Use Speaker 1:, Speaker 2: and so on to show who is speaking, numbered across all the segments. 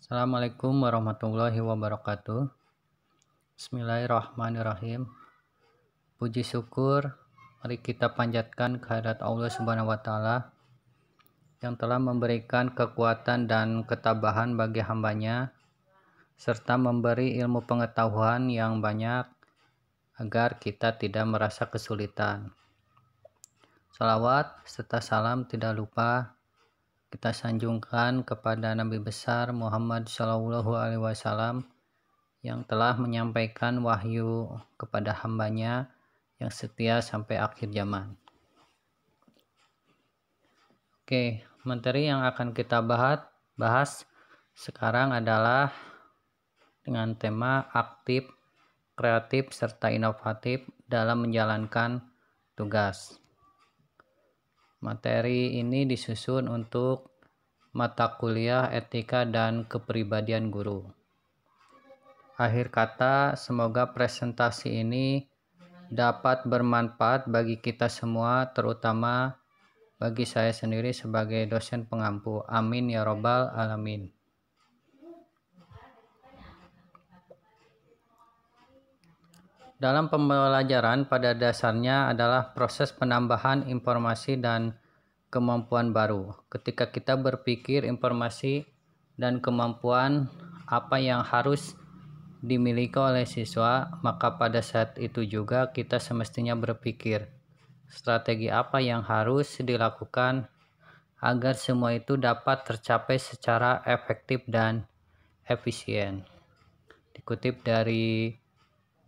Speaker 1: Assalamualaikum warahmatullahi wabarakatuh. Bismillahirrahmanirrahim. Puji syukur mari kita panjatkan kehadirat Allah Subhanahu wa taala yang telah memberikan kekuatan dan ketabahan bagi hambanya serta memberi ilmu pengetahuan yang banyak agar kita tidak merasa kesulitan. Salawat serta salam tidak lupa kita sanjungkan kepada Nabi besar Muhammad Shallallahu Alaihi Wasallam yang telah menyampaikan wahyu kepada hambanya yang setia sampai akhir zaman. Oke, materi yang akan kita bahas sekarang adalah dengan tema aktif, kreatif, serta inovatif dalam menjalankan tugas. Materi ini disusun untuk mata kuliah etika dan kepribadian guru. Akhir kata, semoga presentasi ini dapat bermanfaat bagi kita semua, terutama bagi saya sendiri sebagai dosen pengampu. Amin ya robbal alamin. Dalam pembelajaran pada dasarnya adalah proses penambahan informasi dan kemampuan baru. Ketika kita berpikir informasi dan kemampuan apa yang harus dimiliki oleh siswa, maka pada saat itu juga kita semestinya berpikir strategi apa yang harus dilakukan agar semua itu dapat tercapai secara efektif dan efisien. Dikutip dari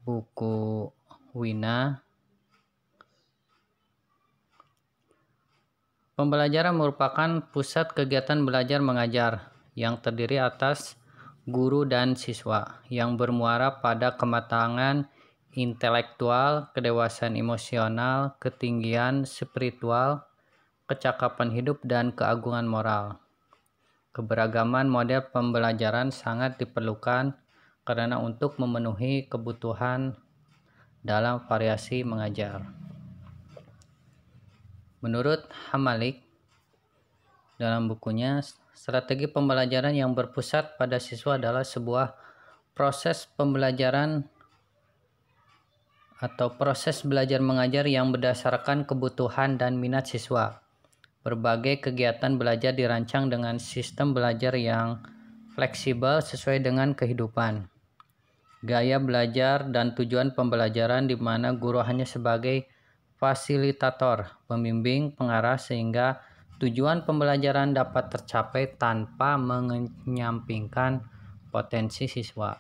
Speaker 1: buku Wina, pembelajaran merupakan pusat kegiatan belajar mengajar yang terdiri atas guru dan siswa yang bermuara pada kematangan intelektual, kedewasaan emosional, ketinggian spiritual, kecakapan hidup, dan keagungan moral. Keberagaman model pembelajaran sangat diperlukan karena untuk memenuhi kebutuhan dalam variasi mengajar. Menurut Hamalik, dalam bukunya, strategi pembelajaran yang berpusat pada siswa adalah sebuah proses pembelajaran atau proses belajar mengajar yang berdasarkan kebutuhan dan minat siswa. Berbagai kegiatan belajar dirancang dengan sistem belajar yang fleksibel sesuai dengan kehidupan, gaya belajar, dan tujuan pembelajaran, di mana guru hanya sebagai fasilitator, pembimbing, pengarah sehingga tujuan pembelajaran dapat tercapai tanpa menyampingkan potensi siswa.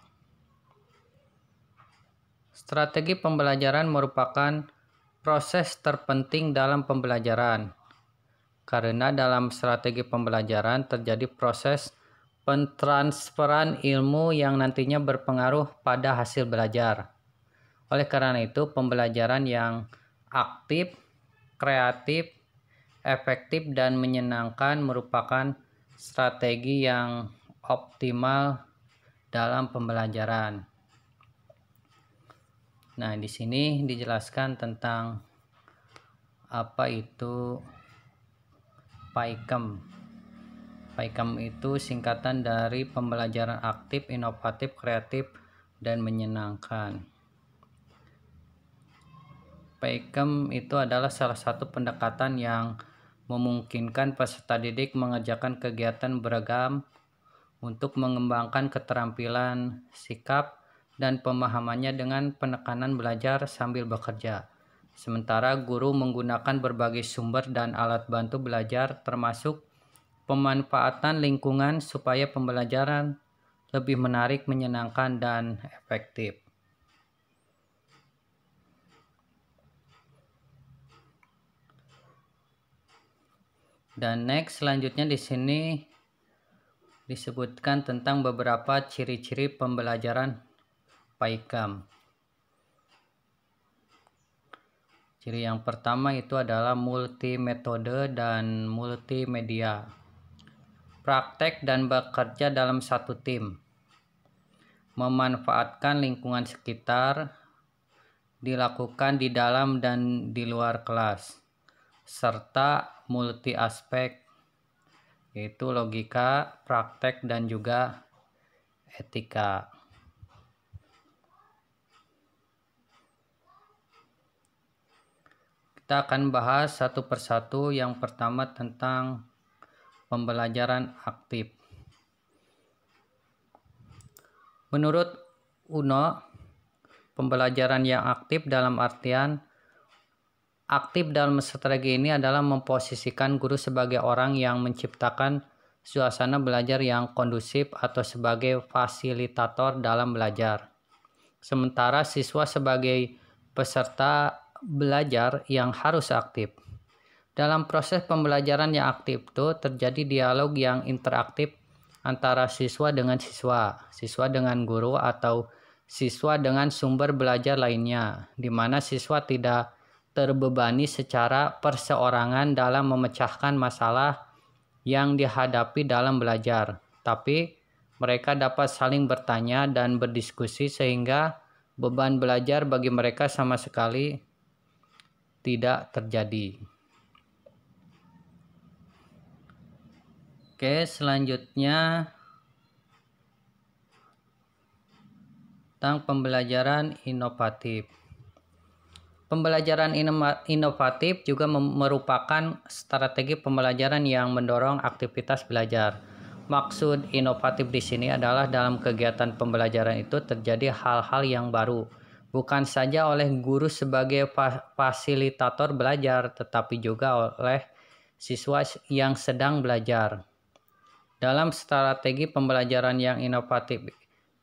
Speaker 1: Strategi pembelajaran merupakan proses terpenting dalam pembelajaran, karena dalam strategi pembelajaran terjadi proses pentransferan ilmu yang nantinya berpengaruh pada hasil belajar. Oleh karena itu, pembelajaran yang aktif, kreatif, efektif, dan menyenangkan merupakan strategi yang optimal dalam pembelajaran. Nah, di sini dijelaskan tentang apa itu PAIKEM. PAIKEM itu singkatan dari pembelajaran aktif, inovatif, kreatif, dan menyenangkan. PAIKEM itu adalah salah satu pendekatan yang memungkinkan peserta didik mengerjakan kegiatan beragam untuk mengembangkan keterampilan, sikap, dan pemahamannya dengan penekanan belajar sambil bekerja. Sementara guru menggunakan berbagai sumber dan alat bantu belajar termasuk pemanfaatan lingkungan supaya pembelajaran lebih menarik, menyenangkan, dan efektif. Dan next, selanjutnya di sini disebutkan tentang beberapa ciri-ciri pembelajaran PAIKEM. Ciri yang pertama itu adalah multimetode dan multimedia. Praktek dan bekerja dalam satu tim. Memanfaatkan lingkungan sekitar, dilakukan di dalam dan di luar kelas, serta multi aspek, yaitu logika, praktek, dan juga etika. Kita akan bahas satu persatu. Yang pertama tentang pembelajaran aktif. Menurut Uno, pembelajaran yang aktif dalam artian aktif dalam strategi ini adalah memposisikan guru sebagai orang yang menciptakan suasana belajar yang kondusif atau sebagai fasilitator dalam belajar. Sementara siswa sebagai peserta belajar yang harus aktif. Dalam proses pembelajaran yang aktif itu terjadi dialog yang interaktif antara siswa dengan siswa, siswa dengan guru, atau siswa dengan sumber belajar lainnya, di mana siswa tidak terbebani secara perseorangan dalam memecahkan masalah yang dihadapi dalam belajar, tapi mereka dapat saling bertanya dan berdiskusi sehingga beban belajar bagi mereka sama sekali tidak terjadi. Oke, selanjutnya tentang pembelajaran inovatif. Pembelajaran inovatif juga merupakan strategi pembelajaran yang mendorong aktivitas belajar. Maksud inovatif di sini adalah dalam kegiatan pembelajaran itu terjadi hal-hal yang baru, bukan saja oleh guru sebagai fasilitator belajar, tetapi juga oleh siswa yang sedang belajar. Dalam strategi pembelajaran yang inovatif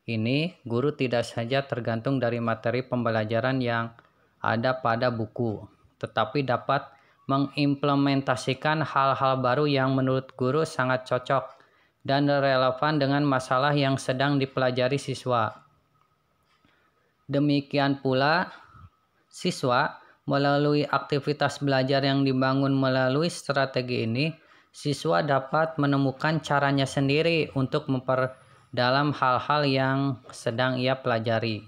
Speaker 1: ini, guru tidak saja tergantung dari materi pembelajaran yang ada pada buku, tetapi dapat mengimplementasikan hal-hal baru yang menurut guru sangat cocok dan relevan dengan masalah yang sedang dipelajari siswa. Demikian pula, siswa melalui aktivitas belajar yang dibangun melalui strategi ini, siswa dapat menemukan caranya sendiri untuk memperdalam hal-hal yang sedang ia pelajari.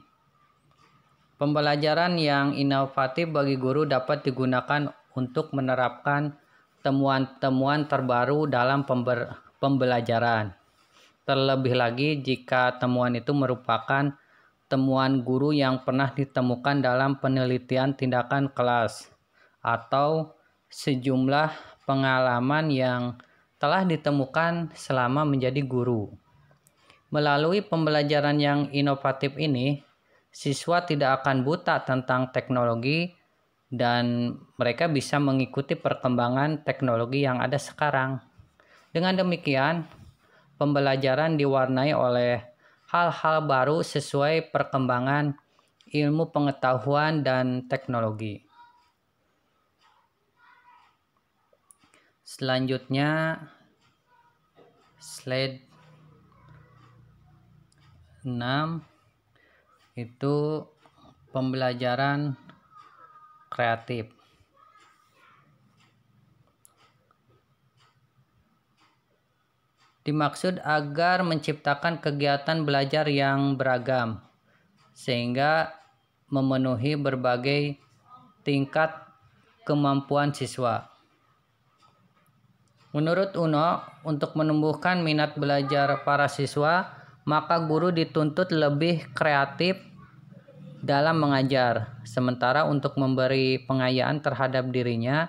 Speaker 1: Pembelajaran yang inovatif bagi guru dapat digunakan untuk menerapkan temuan-temuan terbaru dalam pembelajaran. Terlebih lagi jika temuan itu merupakan temuan guru yang pernah ditemukan dalam penelitian tindakan kelas atau sejumlah pengalaman yang telah ditemukan selama menjadi guru. Melalui pembelajaran yang inovatif ini, siswa tidak akan buta tentang teknologi dan mereka bisa mengikuti perkembangan teknologi yang ada sekarang. Dengan demikian, pembelajaran diwarnai oleh hal-hal baru sesuai perkembangan ilmu pengetahuan dan teknologi. Selanjutnya, slide 6 itu pembelajaran kreatif. Dimaksud agar menciptakan kegiatan belajar yang beragam sehingga memenuhi berbagai tingkat kemampuan siswa. Menurut Uno, untuk menumbuhkan minat belajar para siswa, maka guru dituntut lebih kreatif dalam mengajar. Sementara untuk memberi pengayaan terhadap dirinya,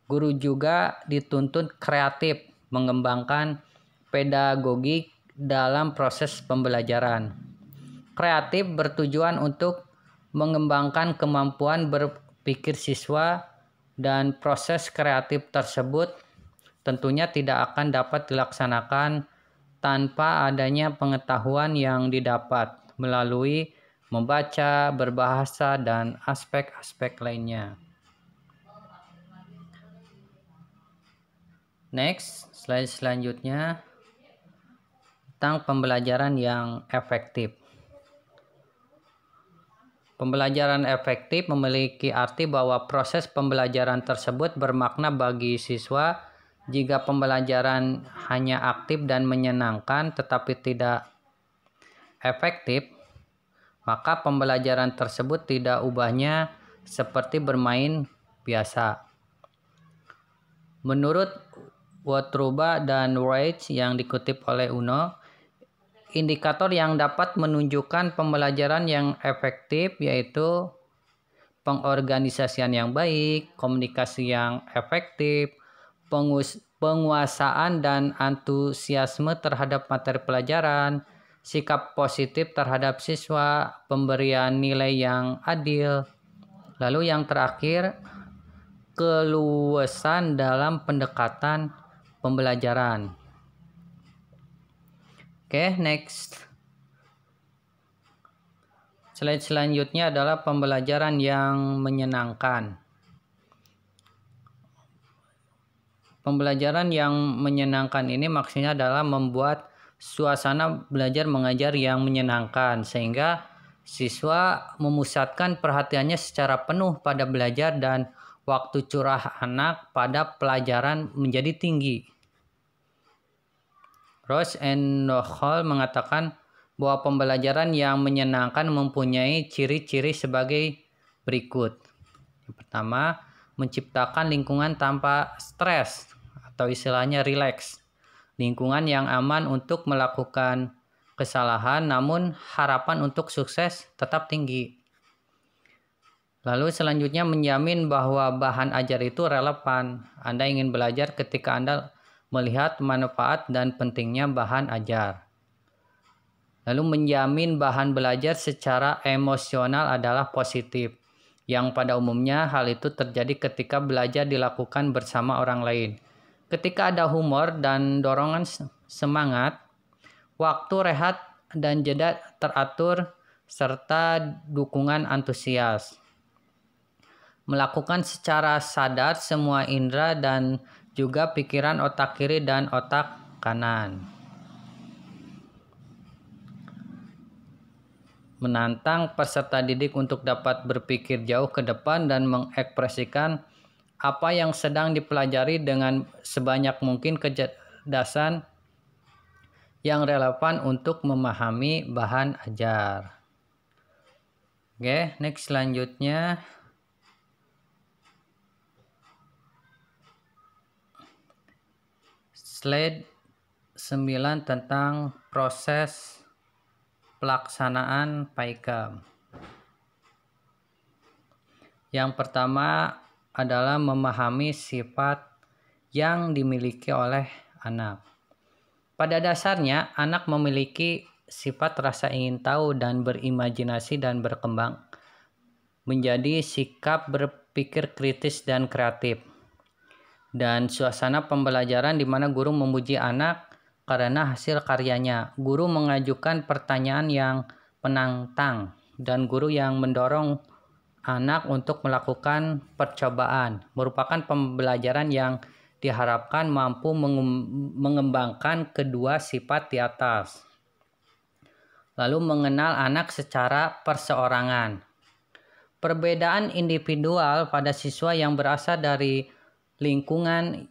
Speaker 1: guru juga dituntut kreatif mengembangkan pedagogik dalam proses pembelajaran. Kreatif bertujuan untuk mengembangkan kemampuan berpikir siswa, dan proses kreatif tersebut tentunya tidak akan dapat dilaksanakan tanpa adanya pengetahuan yang didapat melalui membaca, berbahasa, dan aspek-aspek lainnya. Next, slide selanjutnya tentang pembelajaran yang efektif. Pembelajaran efektif memiliki arti bahwa proses pembelajaran tersebut bermakna bagi siswa. Jika pembelajaran hanya aktif dan menyenangkan tetapi tidak efektif, maka pembelajaran tersebut tidak ubahnya seperti bermain biasa. Menurut Wotruba dan Wright yang dikutip oleh Uno, indikator yang dapat menunjukkan pembelajaran yang efektif yaitu pengorganisasian yang baik, komunikasi yang efektif, penguasaan dan antusiasme terhadap materi pelajaran, sikap positif terhadap siswa, pemberian nilai yang adil. Lalu yang terakhir, keluasan dalam pendekatan pembelajaran. Oke, next. Slide selanjutnya adalah pembelajaran yang menyenangkan. Pembelajaran yang menyenangkan ini maksudnya adalah membuat suasana belajar mengajar yang menyenangkan sehingga siswa memusatkan perhatiannya secara penuh pada belajar dan waktu curah anak pada pelajaran menjadi tinggi. Ross and Nohol mengatakan bahwa pembelajaran yang menyenangkan mempunyai ciri-ciri sebagai berikut. Yang pertama, menciptakan lingkungan tanpa stres atau istilahnya rileks. Lingkungan yang aman untuk melakukan kesalahan namun harapan untuk sukses tetap tinggi. Lalu selanjutnya menjamin bahwa bahan ajar itu relevan. Anda ingin belajar ketika Anda melihat manfaat dan pentingnya bahan ajar. Lalu menjamin bahan belajar secara emosional adalah positif, yang pada umumnya hal itu terjadi ketika belajar dilakukan bersama orang lain. Ketika ada humor dan dorongan semangat, waktu rehat dan jeda teratur, serta dukungan antusias. Melakukan secara sadar semua indera dan juga pikiran otak kiri dan otak kanan. Menantang peserta didik untuk dapat berpikir jauh ke depan dan mengekspresikan apa yang sedang dipelajari dengan sebanyak mungkin kecerdasan yang relevan untuk memahami bahan ajar. Oke, next selanjutnya. Slide 9 tentang proses pelaksanaan PAIKAM. Yang pertama adalah memahami sifat yang dimiliki oleh anak. Pada dasarnya, anak memiliki sifat rasa ingin tahu dan berimajinasi dan berkembang menjadi sikap berpikir kritis dan kreatif. Dan suasana pembelajaran di mana guru memuji anak karena hasil karyanya, guru mengajukan pertanyaan yang penantang, dan guru yang mendorong anak untuk melakukan percobaan merupakan pembelajaran yang diharapkan mampu mengembangkan kedua sifat di atas. Lalu mengenal anak secara perseorangan. Perbedaan individual pada siswa yang berasal dari lingkungan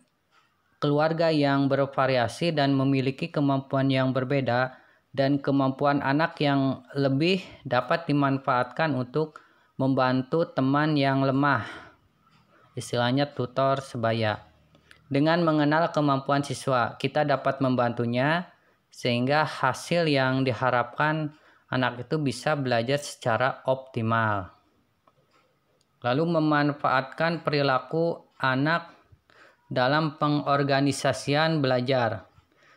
Speaker 1: keluarga yang bervariasi dan memiliki kemampuan yang berbeda, dan kemampuan anak yang lebih dapat dimanfaatkan untuk membantu teman yang lemah, istilahnya tutor sebaya. Dengan mengenal kemampuan siswa, kita dapat membantunya sehingga hasil yang diharapkan anak itu bisa belajar secara optimal. Lalu memanfaatkan perilaku anak dalam pengorganisasian belajar.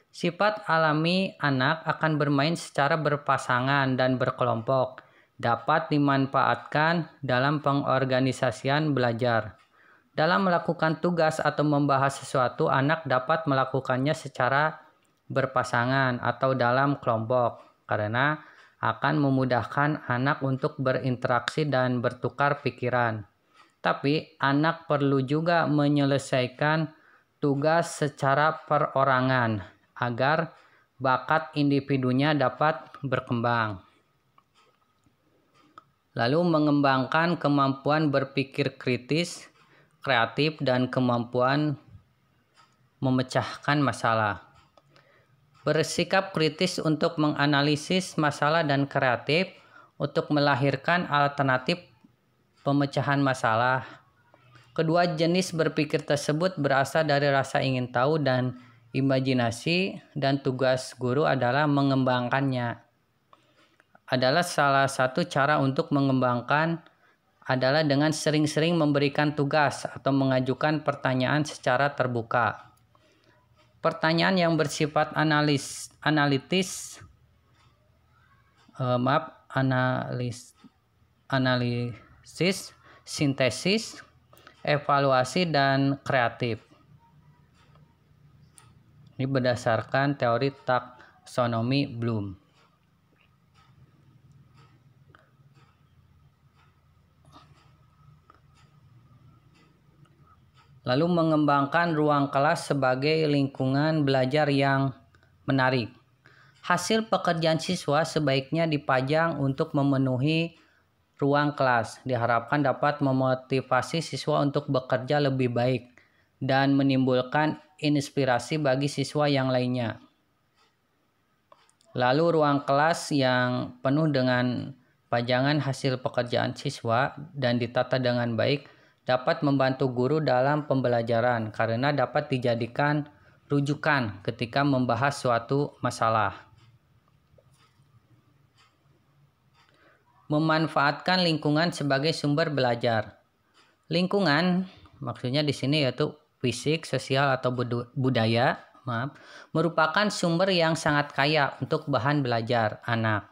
Speaker 1: Sifat alami anak akan bermain secara berpasangan dan berkelompok dapat dimanfaatkan dalam pengorganisasian belajar. Dalam melakukan tugas atau membahas sesuatu, anak dapat melakukannya secara berpasangan atau dalam kelompok karena akan memudahkan anak untuk berinteraksi dan bertukar pikiran. Tapi anak perlu juga menyelesaikan tugas secara perorangan agar bakat individunya dapat berkembang. Lalu mengembangkan kemampuan berpikir kritis, kreatif, dan kemampuan memecahkan masalah. Bersikap kritis untuk menganalisis masalah dan kreatif untuk melahirkan alternatif pemecahan masalah. Kedua jenis berpikir tersebut berasal dari rasa ingin tahu dan imajinasi, dan tugas guru adalah mengembangkannya. Adalah salah satu cara untuk mengembangkan adalah dengan sering-sering memberikan tugas atau mengajukan pertanyaan secara terbuka. Pertanyaan yang bersifat analitis, analisis, sintesis, evaluasi, dan kreatif. Ini berdasarkan teori taksonomi Bloom. Lalu mengembangkan ruang kelas sebagai lingkungan belajar yang menarik. Hasil pekerjaan siswa sebaiknya dipajang untuk memenuhi ruang kelas. Diharapkan dapat memotivasi siswa untuk bekerja lebih baik dan menimbulkan inspirasi bagi siswa yang lainnya. Lalu ruang kelas yang penuh dengan pajangan hasil pekerjaan siswa dan ditata dengan baik dapat membantu guru dalam pembelajaran karena dapat dijadikan rujukan ketika membahas suatu masalah. Memanfaatkan lingkungan sebagai sumber belajar. Lingkungan maksudnya di sini yaitu fisik, sosial, atau budaya, merupakan sumber yang sangat kaya untuk bahan belajar anak.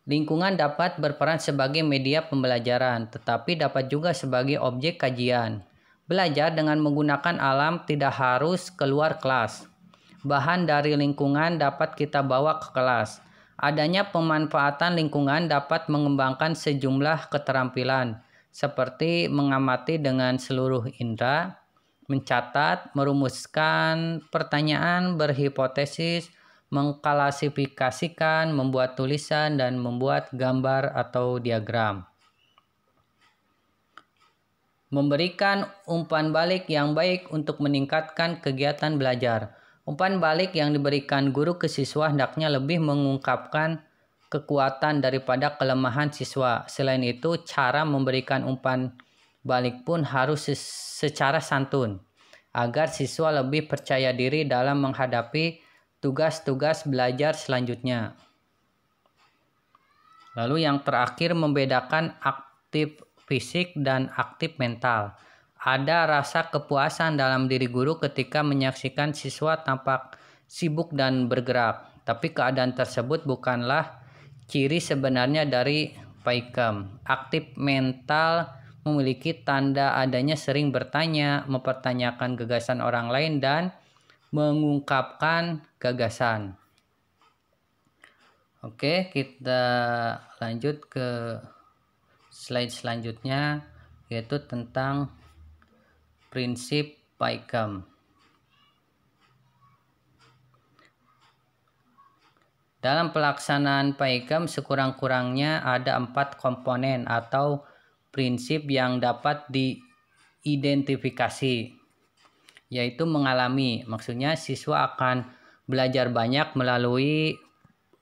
Speaker 1: Lingkungan dapat berperan sebagai media pembelajaran, tetapi dapat juga sebagai objek kajian. Belajar dengan menggunakan alam tidak harus keluar kelas. Bahan dari lingkungan dapat kita bawa ke kelas. Adanya pemanfaatan lingkungan dapat mengembangkan sejumlah keterampilan, seperti mengamati dengan seluruh indera, mencatat, merumuskan pertanyaan, berhipotesis, mengklasifikasikan, membuat tulisan, dan membuat gambar atau diagram. Memberikan umpan balik yang baik untuk meningkatkan kegiatan belajar. Umpan balik yang diberikan guru ke siswa hendaknya lebih mengungkapkan kekuatan daripada kelemahan siswa. Selain itu, cara memberikan umpan balik pun harus secara santun, agar siswa lebih percaya diri dalam menghadapi tugas-tugas belajar selanjutnya. Lalu yang terakhir, membedakan aktif fisik dan aktif mental. Ada rasa kepuasan dalam diri guru ketika menyaksikan siswa tampak sibuk dan bergerak, tapi keadaan tersebut bukanlah ciri sebenarnya dari PAIKEM. Aktif mental memiliki tanda adanya sering bertanya, mempertanyakan gagasan orang lain, dan mengungkapkan gagasan. Oke, kita lanjut ke slide selanjutnya, yaitu tentang prinsip PAIKEM. Dalam pelaksanaan PAIKEM sekurang-kurangnya ada 4 komponen atau prinsip yang dapat diidentifikasi, yaitu mengalami. Maksudnya siswa akan belajar banyak melalui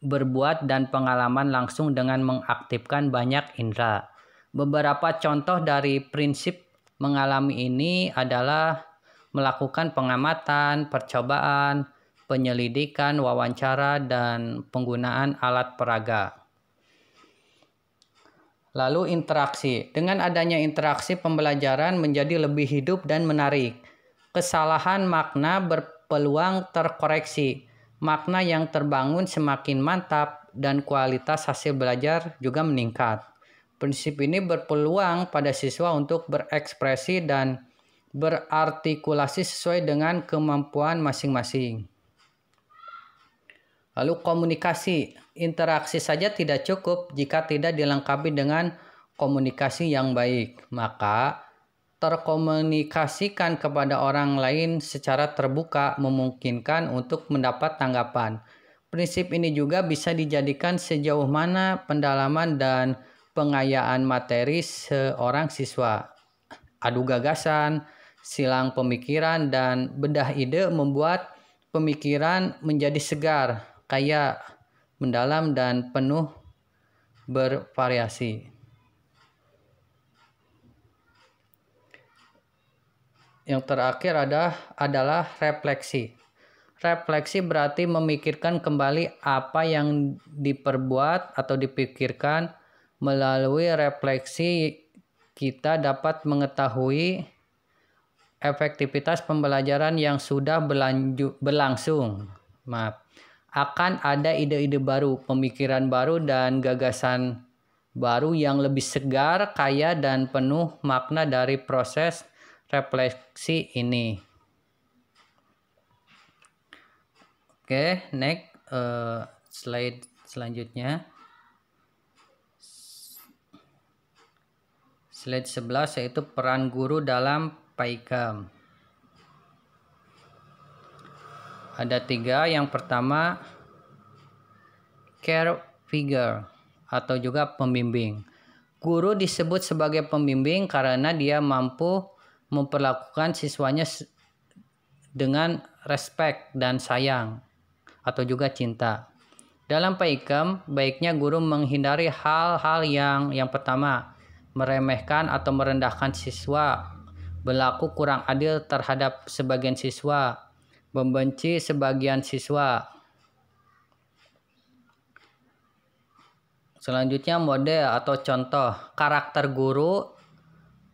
Speaker 1: berbuat dan pengalaman langsung dengan mengaktifkan banyak indera. Beberapa contoh dari prinsip mengalami ini adalah melakukan pengamatan, percobaan, penyelidikan, wawancara, dan penggunaan alat peraga. Lalu interaksi. Dengan adanya interaksi, pembelajaran menjadi lebih hidup dan menarik. Kesalahan makna berpeluang terkoreksi. Makna yang terbangun semakin mantap dan kualitas hasil belajar juga meningkat. Prinsip ini berpeluang pada siswa untuk berekspresi dan berartikulasi sesuai dengan kemampuan masing-masing. Lalu komunikasi. Interaksi saja tidak cukup jika tidak dilengkapi dengan komunikasi yang baik. Maka terkomunikasikan kepada orang lain secara terbuka memungkinkan untuk mendapat tanggapan. Prinsip ini juga bisa dijadikan sejauh mana pendalaman dan pengayaan materi seorang siswa. Adu gagasan, silang pemikiran, dan bedah ide membuat pemikiran menjadi segar, kaya, mendalam, dan penuh bervariasi. Yang terakhir adalah refleksi. Refleksi berarti memikirkan kembali apa yang diperbuat atau dipikirkan. Melalui refleksi kita dapat mengetahui efektivitas pembelajaran yang sudah berlangsung. Akan ada ide-ide baru, pemikiran baru, dan gagasan baru yang lebih segar, kaya, dan penuh makna dari proses refleksi ini. Oke, next slide selanjutnya. Slide 11 yaitu peran guru dalam PAIKAM. Ada 3. Yang pertama, care figure atau juga pembimbing. Guru disebut sebagai pembimbing karena dia mampu memperlakukan siswanya dengan respect dan sayang atau juga cinta. Dalam PAIKAM, baiknya guru menghindari hal-hal yang pertama, meremehkan atau merendahkan siswa, berlaku kurang adil terhadap sebagian siswa, membenci sebagian siswa. Selanjutnya model atau contoh. Karakter guru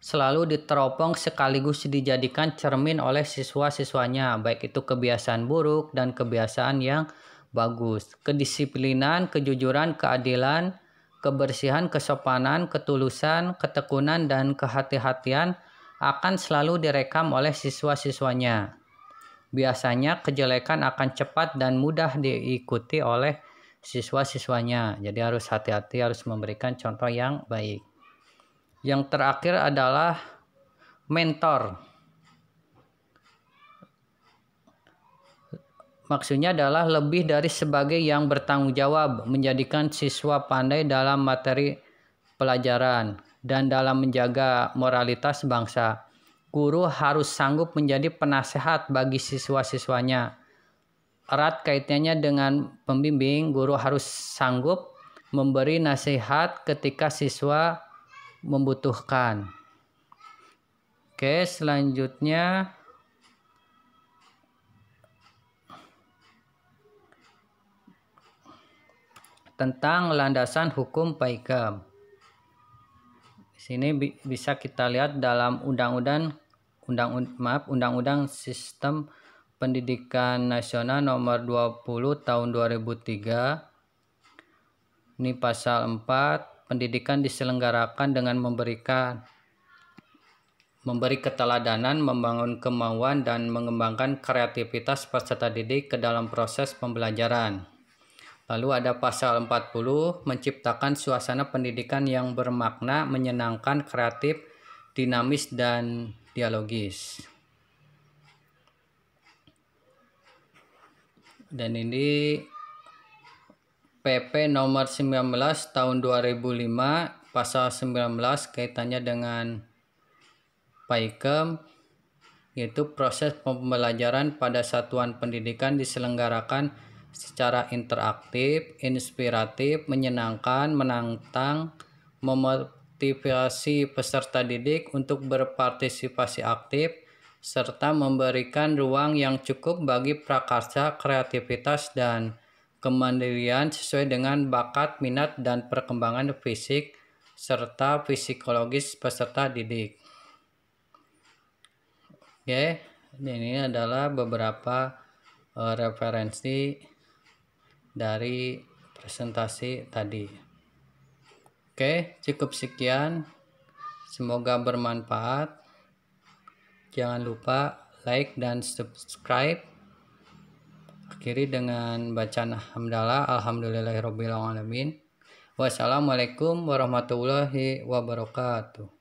Speaker 1: selalu diteropong sekaligus dijadikan cermin oleh siswa-siswanya, baik itu kebiasaan buruk dan kebiasaan yang bagus. Kedisiplinan, kejujuran, keadilan, kebersihan, kesopanan, ketulusan, ketekunan, dan kehati-hatian akan selalu direkam oleh siswa-siswanya. Biasanya kejelekan akan cepat dan mudah diikuti oleh siswa-siswanya. Jadi harus hati-hati, harus memberikan contoh yang baik. Yang terakhir adalah mentor. Maksudnya adalah lebih dari sebagai yang bertanggung jawab, menjadikan siswa pandai dalam materi pelajaran dan dalam menjaga moralitas bangsa. Guru harus sanggup menjadi penasehat bagi siswa-siswanya. Erat kaitannya dengan pembimbing, guru harus sanggup memberi nasihat ketika siswa membutuhkan. Oke, selanjutnya tentang landasan hukum PAIKAM. Di sini bisa kita lihat dalam Undang-Undang Sistem Pendidikan Nasional Nomor 20 Tahun 2003. Ini pasal 4, pendidikan diselenggarakan dengan memberi keteladanan, membangun kemauan, dan mengembangkan kreativitas peserta didik ke dalam proses pembelajaran. Lalu ada pasal 40, menciptakan suasana pendidikan yang bermakna, menyenangkan, kreatif, dinamis, dan dialogis. Dan ini PP nomor 19 tahun 2005, pasal 19 kaitannya dengan PAIKAM, yaitu proses pembelajaran pada satuan pendidikan diselenggarakan secara interaktif, inspiratif, menyenangkan, menantang, memotivasi peserta didik untuk berpartisipasi aktif, serta memberikan ruang yang cukup bagi prakarsa, kreativitas, dan kemandirian sesuai dengan bakat, minat, dan perkembangan fisik serta psikologis peserta didik. Oke, ini adalah beberapa referensi dari presentasi tadi. Oke, cukup sekian. Semoga bermanfaat. Jangan lupa like dan subscribe. Akhiri dengan bacaan hamdalah. Alhamdulillahirobbilalamin. Wassalamualaikum warahmatullahi wabarakatuh.